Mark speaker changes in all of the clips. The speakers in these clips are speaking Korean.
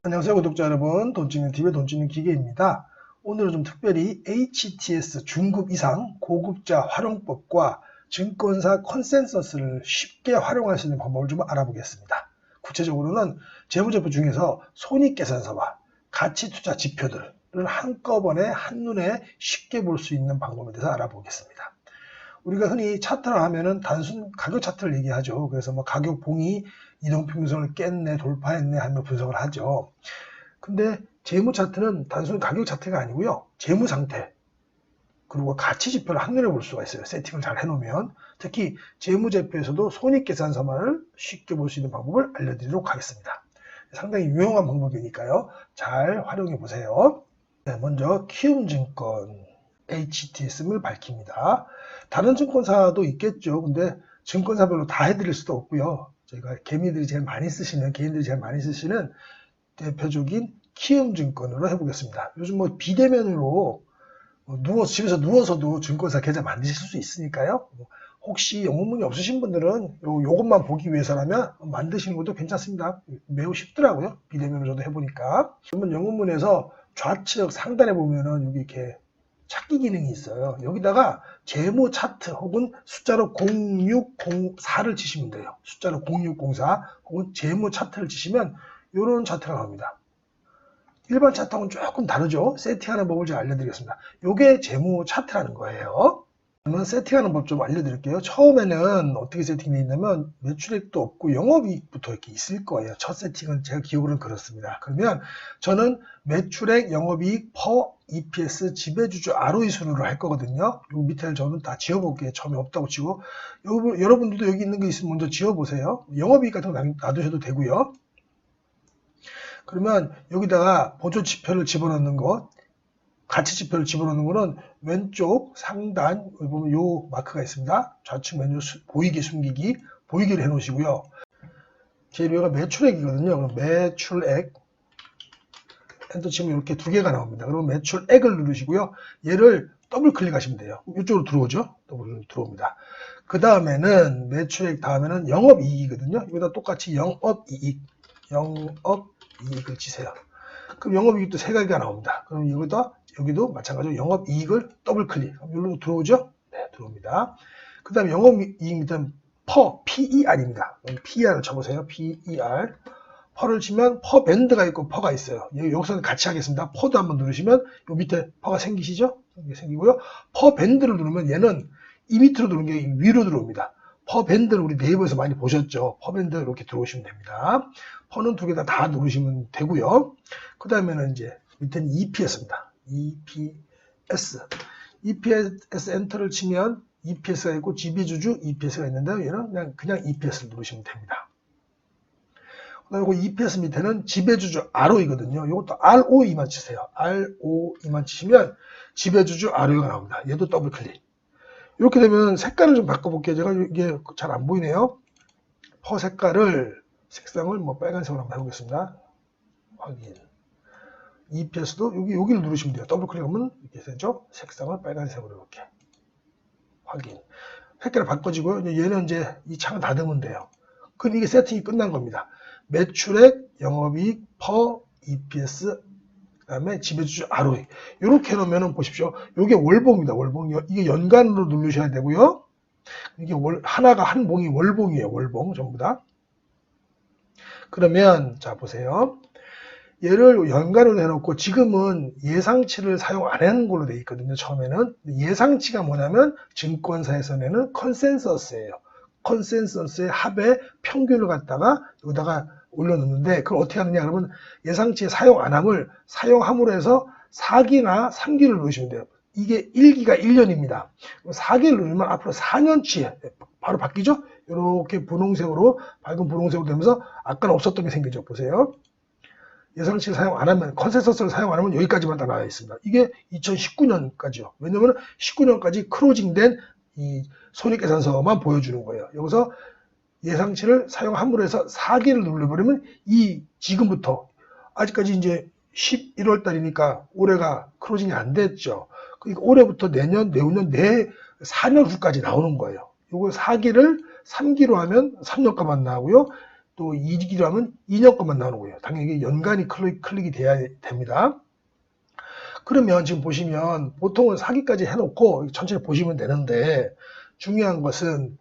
Speaker 1: 안녕하세요 구독자 여러분, 돈찍는TV의 돈찍는 기계입니다. 오늘은 좀 특별히 HTS 중급 이상 고급자 활용법과 증권사 컨센서스를 쉽게 활용할 수 있는 방법을 좀 알아보겠습니다. 구체적으로는 재무제표 중에서 손익계산서와 가치투자 지표들을 한꺼번에 한눈에 쉽게 볼 수 있는 방법에 대해서 알아보겠습니다. 우리가 흔히 차트를 하면은 단순 가격 차트를 얘기하죠. 그래서 뭐 가격 봉이 이동평균선을 깼네, 돌파했네 하며 분석을 하죠. 근데 재무 차트는 단순 가격 차트가 아니고요. 재무 상태, 그리고 가치 지표를 한눈에 볼 수가 있어요. 세팅을 잘 해놓으면. 특히 재무제표에서도 손익계산서만을 쉽게 볼 수 있는 방법을 알려드리도록 하겠습니다. 상당히 유용한 방법이니까요. 잘 활용해 보세요. 네, 먼저 키움증권 HTS를 밝힙니다. 다른 증권사도 있겠죠. 근데 증권사별로 다 해드릴 수도 없고요. 저희가 개인들이 제일 많이 쓰시는 대표적인 키움증권으로 해보겠습니다. 요즘 뭐 비대면으로 집에서 누워서도 증권사 계좌 만드실 수 있으니까요. 혹시 영문문이 없으신 분들은 요것만 보기 위해서라면 만드시는 것도 괜찮습니다. 매우 쉽더라고요. 비대면으로 저도 해보니까. 그러면 영문문에서 좌측 상단에 보면은 여기 이렇게 찾기 기능이 있어요. 여기다가 재무 차트 혹은 숫자로 0604를 치시면 돼요. 숫자로 0604 혹은 재무 차트를 치시면 이런 차트가 나옵니다. 일반 차트하고는 조금 다르죠. 세팅하는 법을 제가 알려드리겠습니다. 이게 재무 차트라는 거예요. 그러면 세팅하는 법 좀 알려드릴게요. 처음에는 어떻게 세팅되어 있냐면 매출액도 없고 영업이익부터 이렇게 있을 거예요. 첫 세팅은 제가 기억으로는 그렇습니다. 그러면 저는 매출액, 영업이익, 퍼, EPS, 지배주주 ROE 순으로 할 거거든요. 요 밑에를 저는 다 지워볼게요. 처음에 없다고 치고. 여러분들도 여기 있는 거 있으면 먼저 지워보세요. 영업이익 같은 거 놔두셔도 되고요. 그러면 여기다가 보조지표를 집어넣는 것, 가치지표를 집어넣는 거는 왼쪽 상단 여기 보면 요 마크가 있습니다. 좌측 메뉴 보이기 숨기기 보이기를 해놓으시고요. 재료가 매출액이거든요. 그럼 매출액 엔터 치면 이렇게 두 개가 나옵니다. 그럼 매출액을 누르시고요. 얘를 더블 클릭하시면 돼요. 이쪽으로 들어오죠. 더블 들어옵니다. 그 다음에는 매출액 다음에는 영업이익이거든요. 여기다 똑같이 영업이익을 치세요. 그럼 영업이익도 세 가지가 나옵니다. 그럼 여기도 마찬가지로 영업이익을 더블 클릭. 여기로 들어오죠? 네, 들어옵니다. 그 다음에 영업이익 밑에는 PER입니다. PER을 쳐보세요. PER. 퍼를 치면 퍼 밴드가 있고 퍼가 있어요. 여기서는 같이 하겠습니다. 퍼도 한번 누르시면 요 밑에 퍼가 생기시죠? 이게 생기고요. 퍼 밴드를 누르면 얘는 이 밑으로 누르는 게 위로 들어옵니다. 퍼 밴드를 우리 네이버에서 많이 보셨죠? 퍼 밴드 이렇게 들어오시면 됩니다. 퍼는 두 개 다 누르시면 되고요. 그 다음에는 이제 밑에는 EPS입니다. EPS. EPS 엔터를 치면 EPS가 있고 지배주주 EPS가 있는데요. 얘는 그냥 EPS를 누르시면 됩니다. 그리고 EPS 밑에는 지배주주 ROE거든요. 이것도 ROE만 치세요. ROE만 치시면 지배주주 ROE가 나옵니다. 얘도 더블 클릭. 이렇게 되면 색깔을 좀 바꿔볼게요. 제가 이게 잘 안 보이네요. 퍼 색상을 뭐 빨간색으로 한번 해보겠습니다. 확인. EPS도 여기를 누르시면 돼요. 더블 클릭하면 이렇게 되죠. 색상을 빨간색으로 이렇게. 확인. 색깔을 바꿔지고요. 얘는 이제 이 창을 닫으면 돼요. 그럼 이게 세팅이 끝난 겁니다. 매출액, 영업이익, 퍼, EPS, 그 다음에 지배주주 ROE. 이렇게 해놓으면 보십시오. 이게 월봉입니다. 월봉. 이게 연간으로 누르셔야 되고요. 이게 하나가 한 봉이 월봉이에요. 월봉 전부 다. 그러면 자 보세요. 얘를 연간으로 해놓고 지금은 예상치를 사용 안 하는 걸로 되어 있거든요. 처음에는. 예상치가 뭐냐면 증권사에서 내는 컨센서스예요. 컨센서스의 합의 평균을 갖다가 여기다가 올려놓는데 그걸 어떻게 하느냐 그러면 예상치의 사용안함을 사용함으로 해서 4기나 3기를 누르시면 돼요. 이게 1기가 1년입니다. 4기를 누르면 앞으로 4년치에 바로 바뀌죠? 이렇게 분홍색으로 밝은 분홍색으로 되면서 아까는 없었던 게 생기죠. 보세요. 예상치 사용 안 하면 컨센서스를 사용 안 하면 여기까지만 다 나와 있습니다. 이게 2019년까지요. 왜냐면 19년까지 크로징된 이 손익계산서만 보여주는 거예요. 여기서 예상치를 사용함으로 해서 4기를 눌러버리면 지금부터 아직까지 이제 11월 달이니까 올해가 크로징이 안 됐죠. 그러니까 올해부터 내년, 내후년, 4년 후까지 나오는 거예요. 요거 4기를 3기로 하면 3년가만 나오고요. 또 이익이라 하면 2년 것만 나오는 거예요. 당연히 연간이 클릭이 돼야 됩니다. 그러면 지금 보시면 보통은 사기까지 해놓고 천천히 보시면 되는데 중요한 것은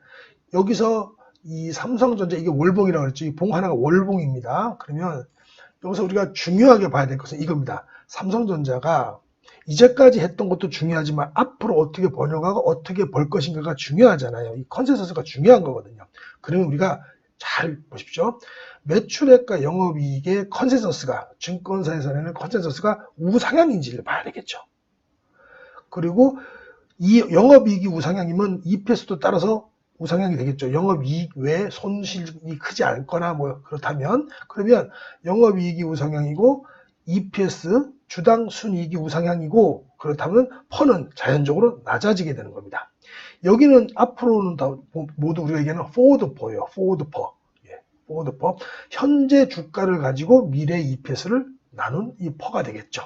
Speaker 1: 여기서 이 삼성전자 이게 월봉이라고 그랬죠. 이 봉 하나가 월봉입니다. 그러면 여기서 우리가 중요하게 봐야 될 것은 이겁니다. 삼성전자가 이제까지 했던 것도 중요하지만 앞으로 어떻게 번영하고 어떻게 벌 것인가가 중요하잖아요. 이 컨센서스가 중요한 거거든요. 그러면 우리가 잘 보십시오. 매출액과 영업이익의 컨센서스가 증권사에서는 컨센서스가 우상향인지를 봐야 되겠죠. 그리고 이 영업이익이 우상향이면 EPS도 따라서 우상향이 되겠죠. 영업이익 외에 손실이 크지 않거나 뭐 그렇다면 그러면 영업이익이 우상향이고 EPS 주당 순이익이 우상향이고 그렇다면 퍼는 자연적으로 낮아지게 되는 겁니다. 여기는 앞으로는 다 모두 우리가 얘기하는 포워드퍼예요. 포워드퍼. 포워드퍼. 현재 주가를 가지고 미래 EPS를 나눈 이 퍼가 되겠죠.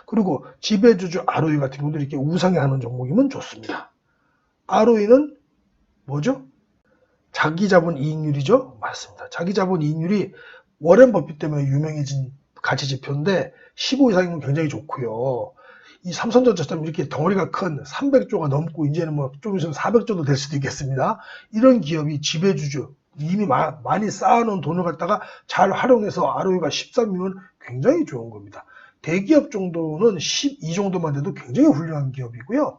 Speaker 1: 그리고 지배주주 ROE 같은 경우도 이렇게 우상향하는 종목이면 좋습니다. ROE는 뭐죠? 자기자본 이익률이죠? 맞습니다. 자기자본 이익률이 워렌 버핏 때문에 유명해진 가치 지표인데 15 이상이면 굉장히 좋고요. 이 삼성전자처럼 이렇게 덩어리가 큰 300조가 넘고 이제는 뭐 좀 있으면 400조도 될 수도 있겠습니다. 이런 기업이 지배주주 이미 많이 쌓아놓은 돈을 갖다가 잘 활용해서 ROE가 13이면 굉장히 좋은 겁니다. 대기업 정도는 12 정도만 돼도 굉장히 훌륭한 기업이고요.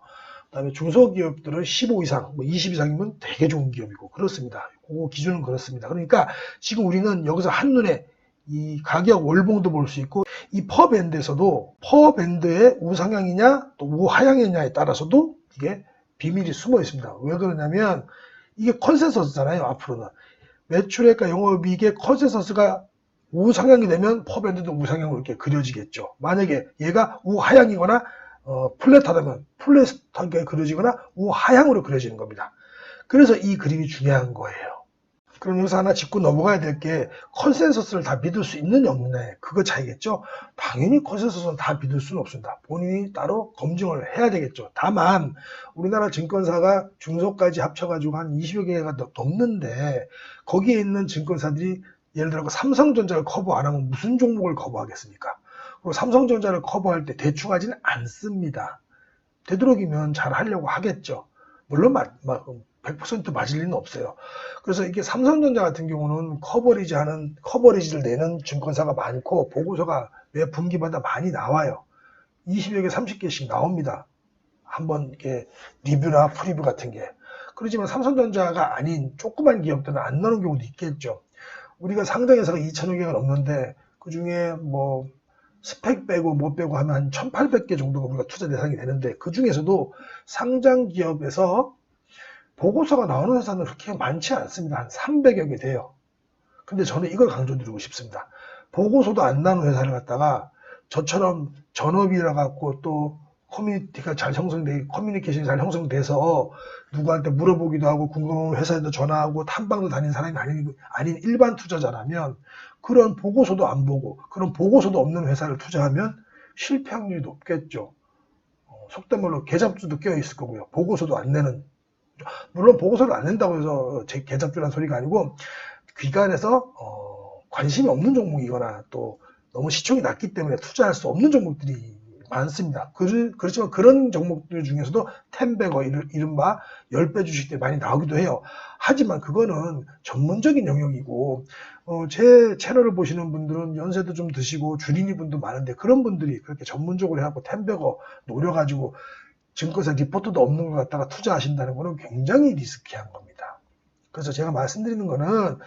Speaker 1: 그다음에 중소기업들은 15 이상, 뭐 20 이상이면 되게 좋은 기업이고 그렇습니다. 그 기준은 그렇습니다. 그러니까 지금 우리는 여기서 한눈에 이 가격 월봉도 볼 수 있고 이 퍼밴드에서도 퍼밴드의 우상향이냐 또 우하향이냐에 따라서도 이게 비밀이 숨어 있습니다. 왜 그러냐면 이게 컨센서스잖아요. 앞으로는 매출액과 영업이익의 컨센서스가 우상향이 되면 퍼밴드도 우상향으로 이렇게 그려지겠죠. 만약에 얘가 우하향이거나 플랫하다면 플랫하게 그려지거나 우하향으로 그려지는 겁니다. 그래서 이 그림이 중요한 거예요. 그럼 여기서 하나 짚고 넘어가야 될 게 컨센서스를 다 믿을 수 있느냐 없느냐 그거 차이겠죠. 당연히 컨센서스는 다 믿을 수는 없습니다. 본인이 따로 검증을 해야 되겠죠. 다만 우리나라 증권사가 중소까지 합쳐가지고 한 20여 개가 넘는데 거기에 있는 증권사들이 예를 들어 삼성전자를 커버 안 하면 무슨 종목을 커버하겠습니까? 그리고 삼성전자를 커버할 때 대충 하지는 않습니다. 되도록이면 잘 하려고 하겠죠. 물론 100% 맞을 리는 없어요. 그래서 이게 삼성전자 같은 경우는 커버리지를 내는 증권사가 많고 보고서가 매 분기마다 많이 나와요. 20여 개, 30개씩 나옵니다. 한번 이렇게 리뷰나 프리뷰 같은 게. 그렇지만 삼성전자가 아닌 조그만 기업들은 안 나오는 경우도 있겠죠. 우리가 상장회사가 2,000여 개가 넘는데 그 중에 뭐 스펙 빼고 못 빼고 하면 한 1,800개 정도가 우리가 투자 대상이 되는데 그 중에서도 상장 기업에서 보고서가 나오는 회사는 그렇게 많지 않습니다. 한 300여 개 돼요. 근데 저는 이걸 강조드리고 싶습니다. 보고서도 안 나오는 회사를 갖다가 저처럼 전업이라 갖고 또 커뮤니케이션이 잘 형성돼서 누구한테 물어보기도 하고 궁금한 회사에도 전화하고 탐방도 다니는 사람이 아닌 일반 투자자라면 그런 보고서도 안 보고 그런 보고서도 없는 회사를 투자하면 실패 확률이 높겠죠. 속된 말로 계잡주도 껴있을 거고요. 보고서도 안 내는 물론 보고서를 안 낸다고 해서 제 계잡주라는 소리가 아니고 기관에서 관심이 없는 종목이거나 또 너무 시총이 낮기 때문에 투자할 수 없는 종목들이 많습니다. 그렇지만 그런 종목들 중에서도 10배거 이른바 10배 주식들이 많이 나오기도 해요. 하지만 그거는 전문적인 영역이고 제 채널을 보시는 분들은 연세도 좀 드시고 주린이 분도 많은데 그런 분들이 그렇게 전문적으로 해갖고 10배거 노려가지고 증권사 리포트도 없는 것 갖다가 투자하신다는 거는 굉장히 리스키한 겁니다. 그래서 제가 말씀드리는 거는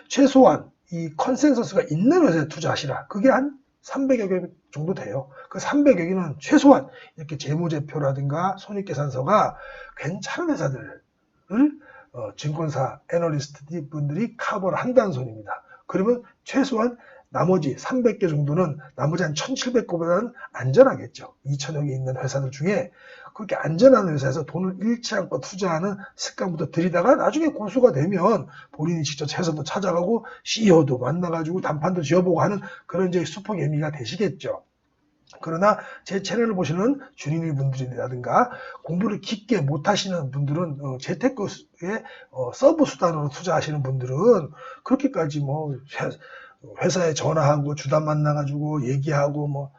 Speaker 1: 최소한 이 컨센서스가 있는 회사에 투자하시라. 그게 한 300여 개 정도 돼요. 그 300여 개는 최소한 이렇게 재무제표라든가 손익계산서가 괜찮은 회사들을 증권사 애널리스트 분들이 커버를 한다는 소리입니다. 그러면 최소한 나머지 300개 정도는 나머지 한 1700개보다는 안전하겠죠. 2000여 개 있는 회사들 중에 그렇게 안전한 회사에서 돈을 잃지 않고 투자하는 습관부터 들이다가 나중에 고수가 되면 본인이 직접 회사도 찾아가고 CEO도 만나가지고 단판도 지어보고 하는 그런 이제 슈퍼 개미가 되시겠죠. 그러나 제 채널을 보시는 주린이 분들이라든가 공부를 깊게 못하시는 분들은 재테크에 서브 수단으로 투자하시는 분들은 그렇게까지 뭐 회사에 전화하고 주담 만나가지고 얘기하고 뭐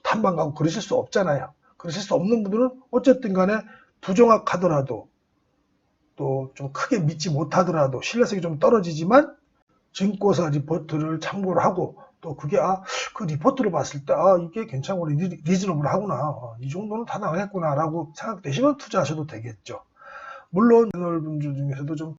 Speaker 1: 탐방 가고 그러실 수 없잖아요. 그러실 수 없는 분들은 어쨌든 간에 부정확하더라도 또 좀 크게 믿지 못하더라도 신뢰성이 좀 떨어지지만 증권사 리포트를 참고를 하고 또 그게 그 리포트를 봤을 때 이게 괜찮고 리즈너블 하구나, 이 정도는 다 나가겠구나 라고 생각되시면 투자하셔도 되겠죠. 물론 분들 중에서도 좀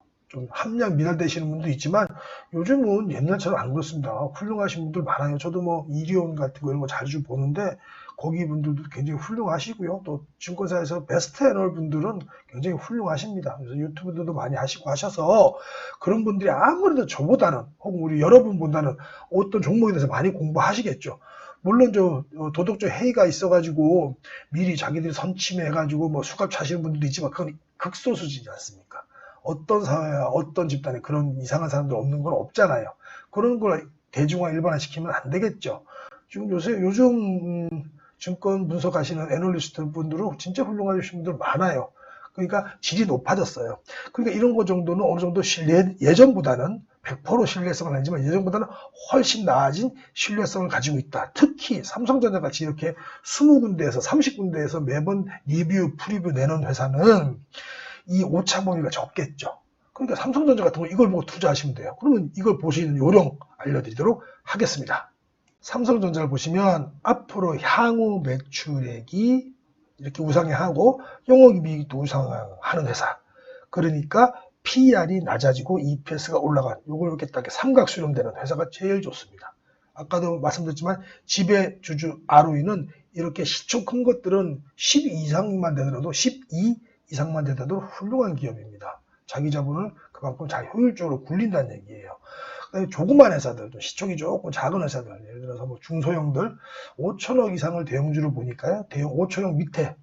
Speaker 1: 함량 미달되시는 분도 있지만 요즘은 옛날처럼 안 그렇습니다. 훌륭하신 분들 많아요. 저도 뭐 이리온 같은 거 이런 거 자주 보는데 거기 분들도 굉장히 훌륭하시고요. 또 증권사에서 베스트 애널 분들은 굉장히 훌륭하십니다. 그래서 유튜브들도 많이 하시고 하셔서 그런 분들이 아무래도 저보다는 혹은 우리 여러분보다는 어떤 종목에 대해서 많이 공부하시겠죠. 물론 도덕적 해이가 있어가지고 미리 자기들이 선침해가지고 뭐 수갑 차시는 분들도 있지만 그건 극소수지지 않습니까? 어떤 사회와 어떤 집단에 그런 이상한 사람들 없는 건 없잖아요. 그런 걸 대중화 일반화시키면 안 되겠죠. 지금 요즘 증권 분석하시는 애널리스트 분들은 진짜 훌륭하신 분들 많아요. 그러니까 질이 높아졌어요. 그러니까 이런 거 정도는 어느 정도 예전보다는 100% 신뢰성은 아니지만 예전보다는 훨씬 나아진 신뢰성을 가지고 있다. 특히 삼성전자 같이 이렇게 20군데에서 30군데에서 매번 리뷰, 프리뷰 내는 회사는 이 오차 범위가 적겠죠. 그러니까 삼성전자 같은 거 이걸 보고 투자하시면 돼요. 그러면 이걸 보시는 요령 알려드리도록 하겠습니다. 삼성전자를 보시면 앞으로 향후 매출액이 이렇게 우상향하고 영업이익도 우상향하는 회사. 그러니까 PER이 낮아지고 EPS가 올라간, 요걸 이렇게 딱 삼각 수렴되는 회사가 제일 좋습니다. 아까도 말씀드렸지만 지배주주 ROE는 이렇게 시총 큰 것들은 12 이상만 되더라도 12 이상만 되더라도 훌륭한 기업입니다. 자기 자본을 그만큼 잘 효율적으로 굴린다는 얘기예요. 조그만 회사들, 시총이 조금 작은 회사들, 예를 들어서 뭐 중소형들 5천억 이상을 대형주로 보니까요. 대형 5천억 밑에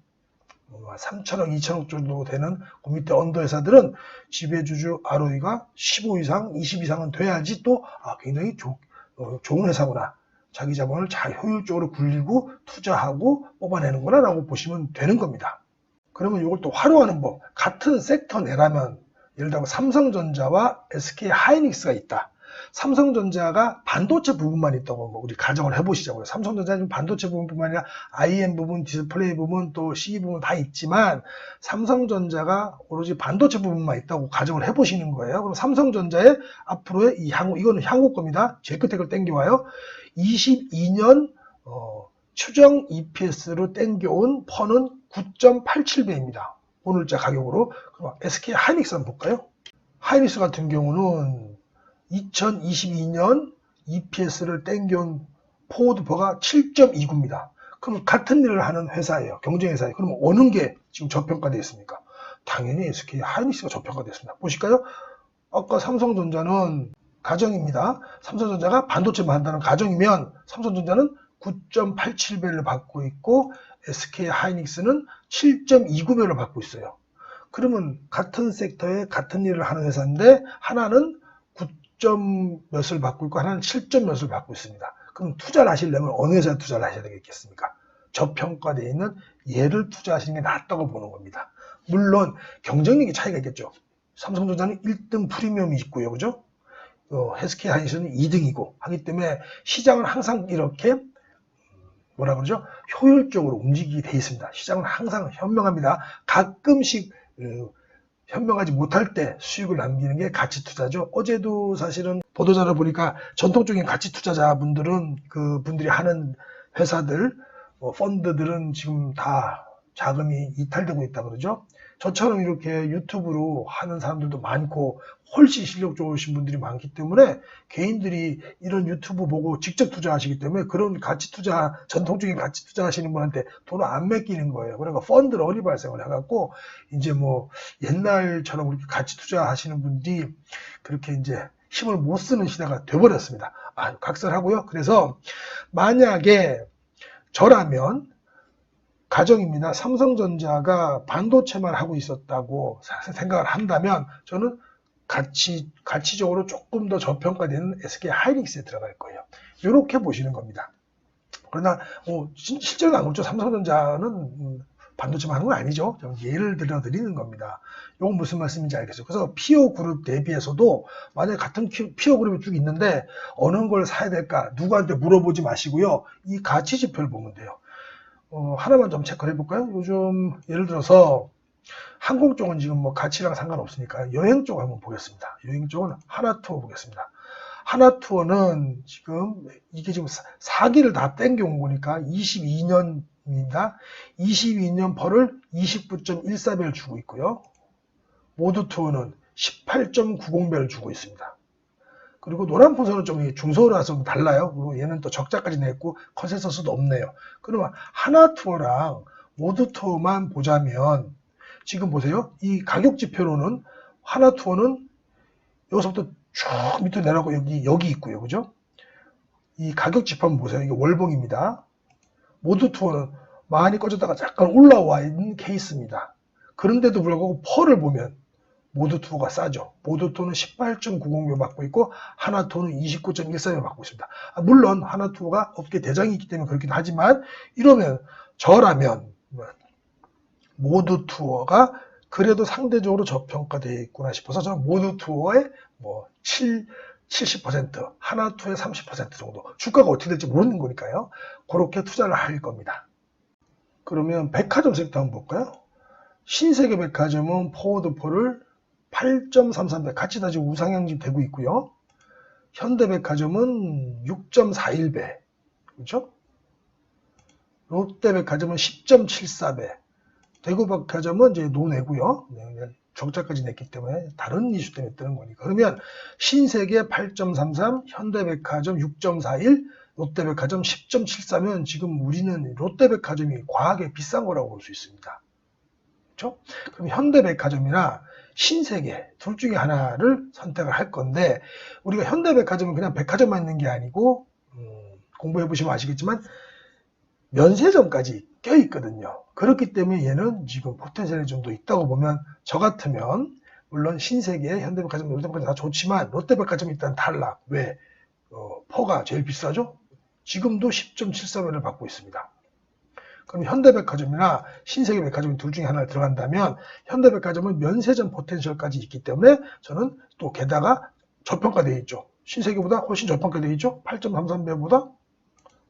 Speaker 1: 3천억, 2천억 정도 되는 그 밑에 언더 회사들은 지배주주 ROE가 15 이상, 20 이상은 돼야지 또 굉장히 좋은 회사구나. 자기 자본을 잘 효율적으로 굴리고 투자하고 뽑아내는구나 라고 보시면 되는 겁니다. 그러면 이걸 또 활용하는 법. 같은 섹터 내라면 예를 들어 삼성전자와 SK 하이닉스가 있다. 삼성전자가 반도체 부분만 있다고 우리 가정을 해보시자고요. 삼성전자는 반도체 부분뿐만 아니라 IM 부분, 디스플레이 부분, 또 CE 부분 다 있지만 삼성전자가 오로지 반도체 부분만 있다고 가정을 해보시는 거예요. 그럼 삼성전자의 앞으로의 이 향후, 이거는 향후 겁니다. 제일 끝에 걸 땡겨와요. 22년 추정 EPS로 땡겨온 퍼는 9.87배입니다. 오늘자 가격으로. 그럼 SK 하이닉스 한번 볼까요? 하이닉스 같은 경우는 2022년 EPS를 땡겨온 포워드 퍼가 7.29입니다. 그럼 같은 일을 하는 회사예요. 경쟁회사예요. 그럼 어느 게 지금 저평가되어 있습니까? 당연히 SK 하이닉스가 저평가되어 있습니다. 보실까요? 아까 삼성전자는 가정입니다. 삼성전자가 반도체만 한다는 가정이면 삼성전자는 9.87배를 받고 있고 SK 하이닉스는 7.29배를 받고 있어요. 그러면 같은 섹터에 같은 일을 하는 회사인데 하나는 9점 몇을 받고 있고 하나는 7점 몇을 받고 있습니다. 그럼 투자를 하시려면 어느 회사에 투자를 하셔야 되겠습니까? 저평가되어 있는 얘를 투자하시는 게 낫다고 보는 겁니다. 물론 경쟁력이 차이가 있겠죠. 삼성전자는 1등 프리미엄이 있고요. 그죠? SK 하이닉스는 2등이고 하기 때문에 시장은 항상 이렇게 뭐라 그러죠? 효율적으로 움직이게 돼 있습니다. 시장은 항상 현명합니다. 가끔씩 현명하지 못할 때 수익을 남기는 게 가치 투자죠. 어제도 사실은 보도자료 보니까 전통적인 가치 투자자분들은 그분들이 하는 회사들, 펀드들은 지금 다 자금이 이탈되고 있다 그러죠. 저처럼 이렇게 유튜브로 하는 사람들도 많고 훨씬 실력 좋으신 분들이 많기 때문에 개인들이 이런 유튜브 보고 직접 투자하시기 때문에 그런 가치 투자, 전통적인 가치 투자 하시는 분한테 돈을 안 맡기는 거예요. 그러니까 펀드 런이 발생을 해갖고 이제 뭐 옛날처럼 그렇게 가치 투자 하시는 분들이 그렇게 이제 힘을 못 쓰는 시대가 돼버렸습니다. 각설하고요. 그래서 만약에 저라면 가정입니다. 삼성전자가 반도체만 하고 있었다고 생각을 한다면 저는 가치적으로 조금 더 저평가되는 SK 하이닉스에 들어갈 거예요. 이렇게 보시는 겁니다. 그러나 실제로는 안 그렇죠. 삼성전자는 반도체만 하는 건 아니죠. 예를 들어 드리는 겁니다. 이건 무슨 말씀인지 알겠어요. 그래서 피어 그룹 대비해서도 만약에 같은 피어 그룹이 쭉 있는데 어느 걸 사야 될까 누구한테 물어보지 마시고요. 이 가치 지표를 보면 돼요. 하나만 좀 체크를 해볼까요? 요즘 예를 들어서 항공 쪽은 지금 뭐 가치랑 상관없으니까 여행 쪽 한번 보겠습니다. 여행 쪽은 하나투어 보겠습니다. 하나투어는 지금 이게 지금 4기를 다 땡겨온 거니까 22년입니다. 22년 펄을 29.14배를 주고 있고요. 모드투어는 18.90배를 주고 있습니다. 그리고 노란 풍선은 좀 중소라서 좀 달라요. 그리고 얘는 또 적자까지 냈고 컨센서스도 없네요. 그러면 하나투어랑 모드투어만 보자면 지금 보세요. 이 가격 지표로는 하나투어는 여기서부터 쭉 밑으로 내려가고 여기 있고요. 그죠? 이 가격 지표 한번 보세요. 이게 월봉입니다. 모드투어는 많이 꺼졌다가 잠깐 올라와 있는 케이스입니다. 그런데도 불구하고 펄을 보면 모드투어가 싸죠. 모드투어는 18.90배 받고 있고 하나투어는 29.14배 받고 있습니다. 물론 하나투어가 업계 대장이 있기 때문에 그렇긴 하지만 이러면 저라면 모드투어가 그래도 상대적으로 저평가되어 있구나 싶어서 저는 모드투어의 70%, 하나투어의 30% 정도 주가가 어떻게 될지 모르는 거니까요. 그렇게 투자를 할 겁니다. 그러면 백화점 섹터 한번 볼까요? 신세계백화점은 포워드포를 8.33배 같이 다 지금 우상향이 되고 있고요. 현대백화점은 6.41배 그렇죠? 롯데백화점은 10.74배 대구백화점은 이제 노내고요. 적자까지 냈기 때문에 다른 이슈 때문에 뜨는 거니까. 그러면 신세계 8.33, 현대백화점 6.41, 롯데백화점 10.74면 지금 우리는 롯데백화점이 과하게 비싼 거라고 볼 수 있습니다. 그렇죠? 그럼 현대백화점이나 신세계 둘 중에 하나를 선택을 할 건데 우리가 현대백화점은 그냥 백화점만 있는 게 아니고 공부해 보시면 아시겠지만 면세점까지 껴있거든요. 그렇기 때문에 얘는 지금 포텐셜이 좀 더 있다고 보면 저 같으면 물론 신세계, 현대백화점, 롯데백화점 다 좋지만 롯데백화점이 일단 탈락. 왜? 퍼가 제일 비싸죠? 지금도 10.74배를 받고 있습니다. 그럼 현대백화점이나 신세계백화점 둘 중에 하나를 들어간다면 현대백화점은 면세점 포텐셜까지 있기 때문에 저는 또 게다가 저평가되어 있죠. 신세계보다 훨씬 저평가되어 있죠. 8.33배보다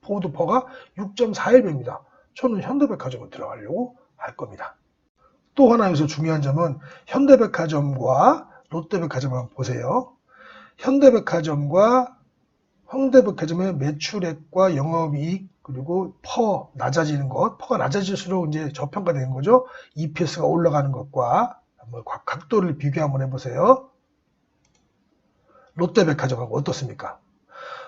Speaker 1: 포워드퍼가 6.41배입니다. 저는 현대백화점을 들어가려고 할 겁니다. 또 하나 여기서 중요한 점은 현대백화점과 롯데백화점을 한번 보세요. 현대백화점과 현대백화점의 매출액과 영업이익 그리고 퍼 낮아지는 것, 퍼가 낮아질수록 이제 저평가되는 거죠. EPS가 올라가는 것과 한번 각도를 비교 한번 해보세요. 롯데백화점하고 어떻습니까?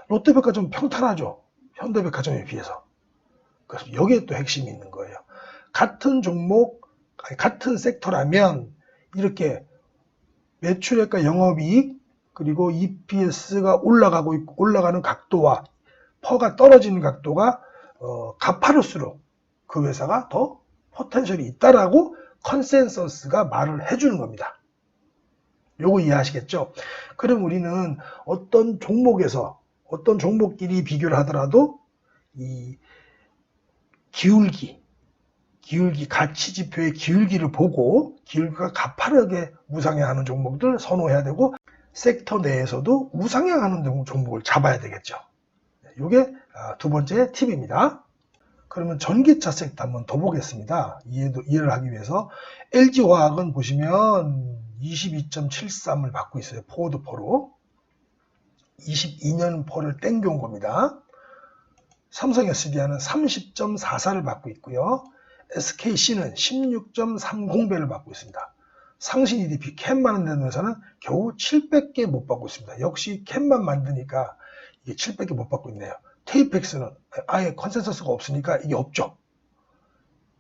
Speaker 1: 롯데백화점 평탄하죠. 현대백화점에 비해서. 그래서 여기에 또 핵심이 있는 거예요. 같은 종목, 같은 섹터라면 이렇게 매출액과 영업이익 그리고 EPS가 올라가고 있고 올라가는 각도와 퍼가 떨어지는 각도가 가파를수록 그 회사가 더 포텐셜이 있다라고 컨센서스가 말을 해주는 겁니다. 요거 이해하시겠죠? 그럼 우리는 어떤 종목에서 어떤 종목끼리 비교를 하더라도 이 기울기 가치 지표의 기울기를 보고 기울기가 가파르게 우상향하는 종목들 선호해야 되고 섹터 내에서도 우상향하는 종목을 잡아야 되겠죠. 이게 두 번째 팁입니다. 그러면 전기차 섹터 한번 더 보겠습니다. 이해를 하기 위해서 LG화학은 보시면 22.73을 받고 있어요. 포워드 퍼로 22년 퍼를 땡겨온 겁니다. 삼성 SDI는 30.44를 받고 있고요. SKC는 16.30배를 받고 있습니다. 상신 EDP 캔만 만드는 회사는 겨우 700개 못 받고 있습니다. 역시 캔만 만드니까 이게 700개 못 받고 있네요. 테이펙스는 아예 컨센서스가 없으니까 이게 없죠.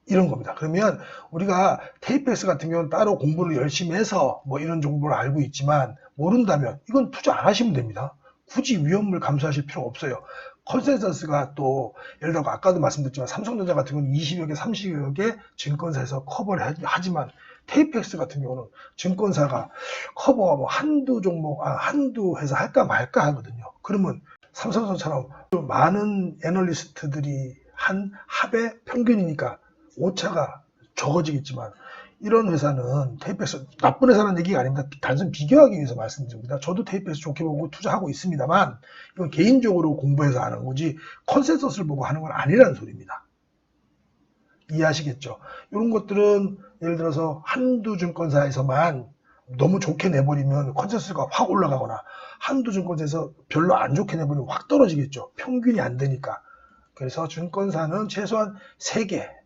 Speaker 1: 이런 겁니다. 그러면 우리가 테이펙스 같은 경우는 따로 공부를 열심히 해서 뭐 이런 정보를 알고 있지만 모른다면 이건 투자 안 하시면 됩니다. 굳이 위험을 감수하실 필요 없어요. 컨센서스가 또 예를 들어 아까도 말씀드렸지만 삼성전자 같은 경우는 20여 개, 30여 개 증권사에서 커버를 하지만 테이펙스 같은 경우는 증권사가 커버가 뭐 한두 종목, 한두 회사 할까 말까 하거든요. 그러면 삼성전자처럼 많은 애널리스트들이 한 합의 평균이니까 오차가 적어지겠지만 이런 회사는 테이프엑스 나쁜 회사라는 얘기가 아닙니다. 단순 비교하기 위해서 말씀드립니다. 저도 테이프엑스 좋게 보고 투자하고 있습니다만 이건 개인적으로 공부해서 하는 거지 컨센서스를 보고 하는 건 아니라는 소리입니다. 이해하시겠죠? 이런 것들은 예를 들어서 한두 증권사에서만 너무 좋게 내버리면 컨센서스가 확 올라가거나 한두 증권사에서 별로 안 좋게 내버리면 확 떨어지겠죠. 평균이 안 되니까. 그래서 증권사는 최소한 3개,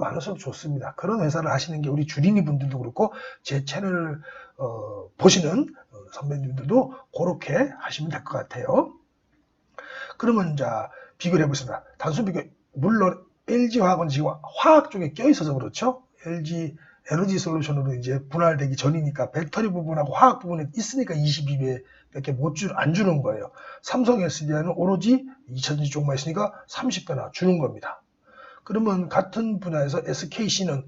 Speaker 1: 많을수록 좋습니다. 그런 회사를 하시는 게 우리 주린이 분들도 그렇고 제 채널을 보시는 선배님들도 그렇게 하시면 될 것 같아요. 그러면 자 비교를 해보겠습니다. 단순 비교, 물론 LG화학은 지금 화학 쪽에 껴있어서 그렇죠. LG 에너지 솔루션으로 이제 분할되기 전이니까 배터리 부분하고 화학 부분에 있으니까 22배밖에 안 주는 거예요. 삼성 SDI는 오로지 2차전지 쪽만 있으니까 30배나 주는 겁니다. 그러면 같은 분야에서 SKC는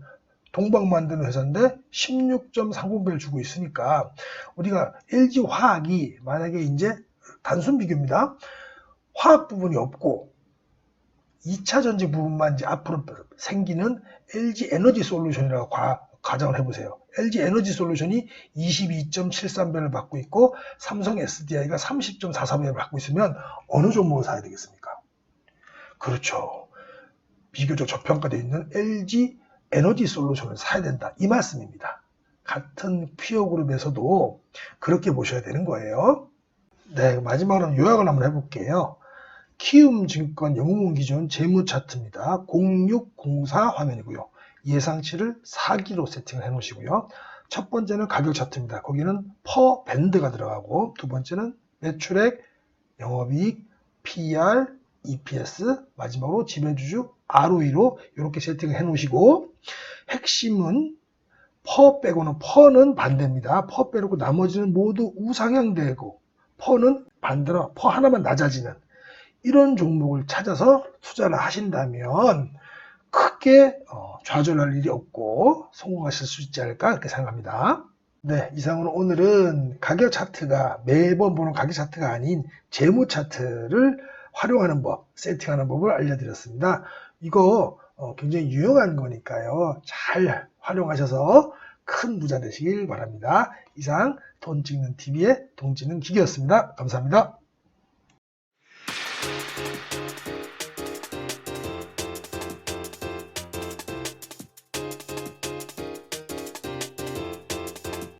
Speaker 1: 동방 만드는 회사인데 16.30배를 주고 있으니까 우리가 LG화학이 만약에 이제 단순 비교입니다. 화학 부분이 없고 2차 전지 부분만 이제 앞으로 생기는 LG 에너지 솔루션이라고 가정을 해보세요. LG 에너지 솔루션이 22.73배를 받고 있고 삼성 SDI가 30.44배를 받고 있으면 어느 종목을 사야 되겠습니까? 그렇죠. 비교적 저평가되어 있는 LG 에너지 솔루션을 사야 된다. 이 말씀입니다. 같은 퓨어 그룹에서도 그렇게 보셔야 되는 거예요. 네, 마지막으로 요약을 한번 해볼게요. 키움증권 영웅 기준 재무 차트입니다. 0604 화면이고요. 예상치를 4기로 세팅을 해 놓으시고요. 첫 번째는 가격 차트입니다. 거기는 퍼 밴드가 들어가고 두 번째는 매출액, 영업이익, PER, EPS, 마지막으로 지배주주 ROE로 이렇게 세팅을 해 놓으시고 핵심은 퍼 빼고는 퍼는 반대입니다. 퍼 빼고 나머지는 모두 우상향되고 퍼는 반대로 퍼 하나만 낮아지는 이런 종목을 찾아서 투자를 하신다면 크게 좌절할 일이 없고 성공하실 수 있지 않을까 그렇게 생각합니다. 네, 이상으로 오늘은 가격 차트가 매번 보는 가격 차트가 아닌 재무 차트를 활용하는 법, 세팅하는 법을 알려드렸습니다. 이거 굉장히 유용한 거니까요. 잘 활용하셔서 큰 부자 되시길 바랍니다. 이상 돈 찍는 TV의 돈 찍는 기계였습니다. 감사합니다.